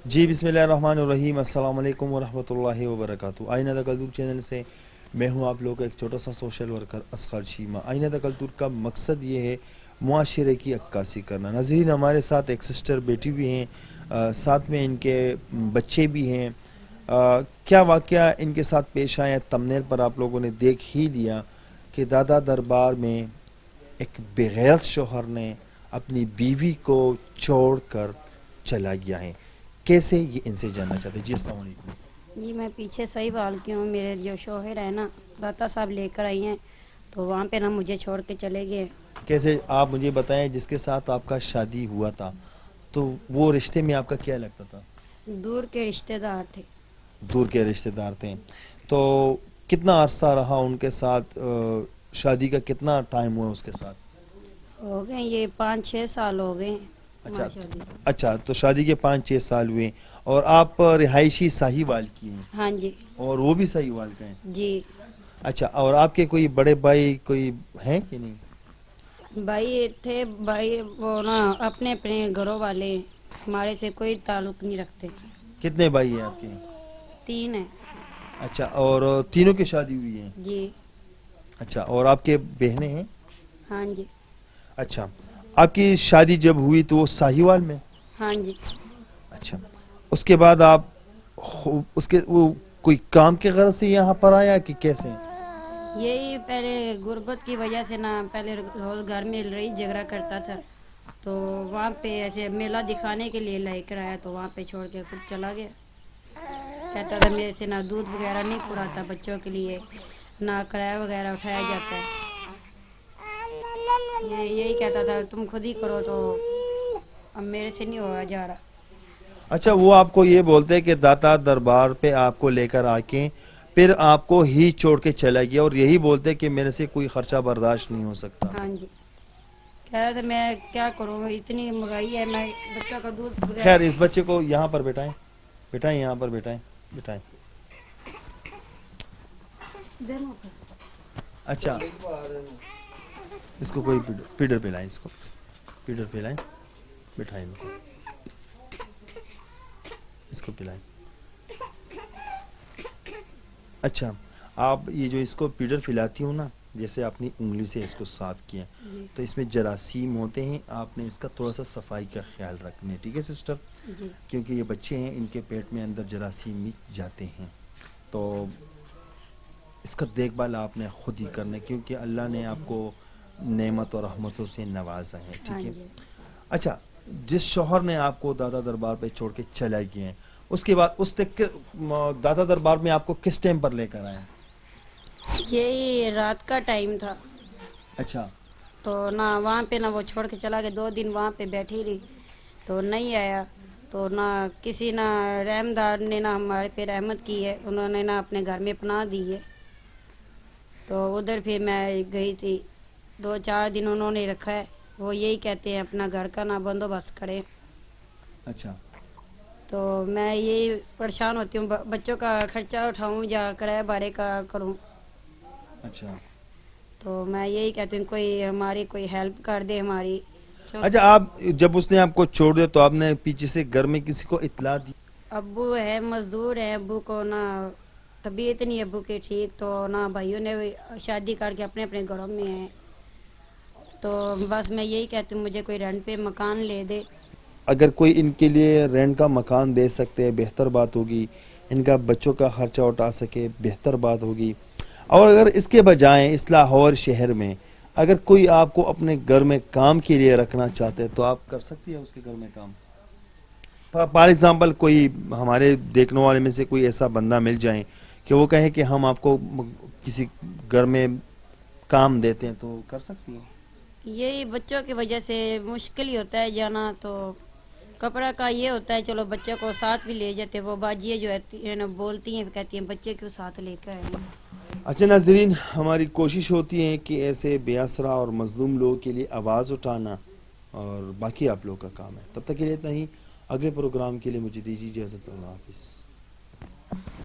جی بسم اللہ الرحمن الرحیم، السلام علیکم ورحمۃ اللہ وبرکاتہ۔ آئینہ دا کلتور چینل سے میں ہوں آپ لوگ کا ایک چھوٹا سا سوشل ورکر اصغر شیمہ۔ آئینہ دا کلتور کا مقصد یہ ہے معاشرے کی عکاسی کرنا۔ ناظرین، ہمارے ساتھ ایک سسٹر بیٹی بھی ہیں، ساتھ میں ان کے بچے بھی ہیں۔ کیا واقعہ ان کے ساتھ پیش آئے تمنیل پر آپ لوگوں نے دیکھ ہی لیا کہ دادا دربار میں ایک بغیرت شوہر نے اپنی بیوی کو چھوڑ کر چلا گیا ہے۔ کیسے، یہ ان سے جاننا چاہتے ہیں۔ جی السلام علیکم۔ جی میں پیچھے صحیح بال کی ہوں، میرے جو شوہر ہیں نا داتا صاحب لے کر آئی ہیں، تو وہاں پہ نا مجھے چھوڑ کے چلے گئے۔ کیسے، آپ مجھے بتائیں، جس کے ساتھ آپ کا شادی ہوا تھا تو وہ رشتے میں آپ کا کیا لگتا تھا؟ دور کے رشتہ دار تھے۔ دور کے رشتے دار تھے۔ تو کتنا عرصہ رہا ان کے ساتھ؟ شادی کا کتنا ٹائم ہوا اس کے ساتھ؟ ہو گئے یہ 5-6 سال ہو گئے ہیں اچھا ہماری شادی کو۔ اچھا، تو شادی کے 5-6 سال ہوئے اور آپ رہائشی ساہیوال کی ہیں ہاں جی اور وہ بھی ساہیوال کا ہیں؟ جی۔ اچھا، اور آپ کے کوئی بڑے بھائی کوئی ہیں کہ نہیں؟ بھائی تھے، بھائی وہ نا اپنے اپنے گھروں والے ہیں، ہمارے سے کوئی تعلق نہیں رکھتے۔ کتنے بھائی ہیں آپ کے؟ 3 ہیں۔ اچھا، اور تینوں کی شادی ہوئی ہے؟ جی اچھا، اور آپ کے بہنیں ہیں؟ ہاں جی اچھا، آپ کی شادی جب ہوئی تو وہ ساہیوال میں؟ ہاں جی۔ اچھا، اس کے بعد آپ اس کے وہ کوئی کام کے غرض سے یہاں پر آیا کہ کیسے؟ یہی پہلے غربت کی وجہ سے نا پہلے روزگار میں رہی جھگڑا کرتا تھا، تو وہاں پہ ایسے میلہ دکھانے کے لیے لے کر آیا، تو وہاں پہ چھوڑ کے خود چلا گیا۔ کہتا تھا میرے سے نہ دودھ وغیرہ نہیں پڑاتا بچوں کے لیے، نہ کرایہ وغیرہ اٹھایا جاتا ہے، یہی کہتا تھا تم خود ہی کرو، تو اب میرے سے نہیں ہوا جا رہا۔ اچھا، وہ آپ کو یہ بولتے کہ داتا دربار پہ آپ کو لے کر آ کے پھر آپ کو ہی چھوڑ کے چلا گیا، اور یہی بولتے کہ میرے سے کوئی خرچہ برداشت نہیں ہو سکتا؟ ہاں جی، کہہ رہا تھا میں کیا کروں، اتنی مہنگائی ہے، میں بچوں کا دودھ وغیرہ۔ خیر، اس بچے کو یہاں پر بٹھائیں، بٹھائیں یہاں پر، بٹھائیں بٹھائیں۔ اچھا، اس کو کوئی پیڈر پلائیں، اس کو پیڈر پلائیں، بٹھائیں ان کو، اس کو پلائیں۔ اچھا، آپ یہ جو اس کو پیڈر پلاتی ہوں نا، جیسے اپنی انگلی سے اس کو صاف کیا، جی تو اس میں جراثیم ہوتے ہیں، آپ نے اس کا تھوڑا سا صفائی کا خیال رکھنا ہے، ٹھیک ہے سسٹر؟ جی کیونکہ یہ بچے ہیں، ان کے پیٹ میں اندر جراثیم بھی جاتے ہیں، تو اس کا دیکھ بھال آپ نے خود ہی کرنا ہے، کیونکہ اللہ نے آپ کو نعمت اور رحمتوں سے نوازا ہے، ہاں ٹھیک ہے؟ جی۔ اچھا، جس شوہر نے آپ کو دادا دربار پہ چھوڑ کے چلا گئے ہیں، اس کے بعد اس تک دادا دربار میں آپ کو کس ٹائم پر لے کر آئے؟ یہی رات کا ٹائم تھا، اچھا تو نہ وہاں پہ نہ وہ چھوڑ کے چلا گیا، 2 دن وہاں پہ بیٹھی رہی تو نہیں آیا، تو نہ کسی نہ رحمدار نے نہ ہمارے پہ رحمت کی ہے، انہوں نے نہ اپنے گھر میں پناہ دی ہے، تو ادھر پھر میں گئی تھی، 2-4 دن انہوں نے رکھا ہے، وہ یہی کہتے ہیں اپنا گھر کا نہ بندوبست کریں، اچھا تو میں یہی پریشان ہوتی ہوں، بچوں کا خرچہ اٹھاؤں یا کرایہ بھاڑے کا کروں، اچھا تو میں یہی کہتی ہوں کوئی ہماری کوئی ہیلپ کر دے ہماری۔ اچھا، آپ جب اس نے آپ کو چھوڑ دیا تو آپ نے پیچھے سے گھر میں کسی کو اطلاع دی؟ ابو ہے مزدور ہیں، ابو کو نہ طبیعت نہیں ابو کی ٹھیک، تو نہ بھائیوں نے بھی شادی کر کے اپنے اپنے گھروں میں ہیں، تو بس میں یہی کہتی ہوں مجھے کوئی رینٹ پہ مکان لے دے۔ اگر کوئی ان کے لیے رینٹ کا مکان دے سکتے ہیں بہتر بات ہوگی، ان کا بچوں کا خرچہ اٹھا سکے بہتر بات ہوگی، اور اگر اس کے بجائے اس لاہور شہر میں اگر کوئی آپ کو اپنے گھر میں کام کے لیے رکھنا چاہتے ہیں تو آپ کر سکتی ہیں اس کے گھر میں کام؟ فار ایگزامپل کوئی ہمارے دیکھنے والے میں سے کوئی ایسا بندہ مل جائیں کہ وہ کہے کہ ہم آپ کو کسی گھر میں کام دیتے ہیں، تو کر سکتی ہیں؟ یہی بچوں کی وجہ سے مشکل ہی ہوتا ہے جانا، تو کپڑا کا یہ ہوتا ہے چلو بچوں کو ساتھ بھی لے جاتے، وہ باجیے جو ہے نا بولتی ہیں، کہتی ہیں بچے کیوں ساتھ لے کر آئے ہیں۔ اچھا ناظرین، ہماری کوشش ہوتی ہے کہ ایسے بے آسرا اور مظلوم لوگوں کے لیے آواز اٹھانا، اور باقی آپ لوگوں کا کام ہے۔ تب تک کے لیے اتنا ہی، اگلے پروگرام کے لیے مجھے دیجیے اجازت، اللہ حافظ۔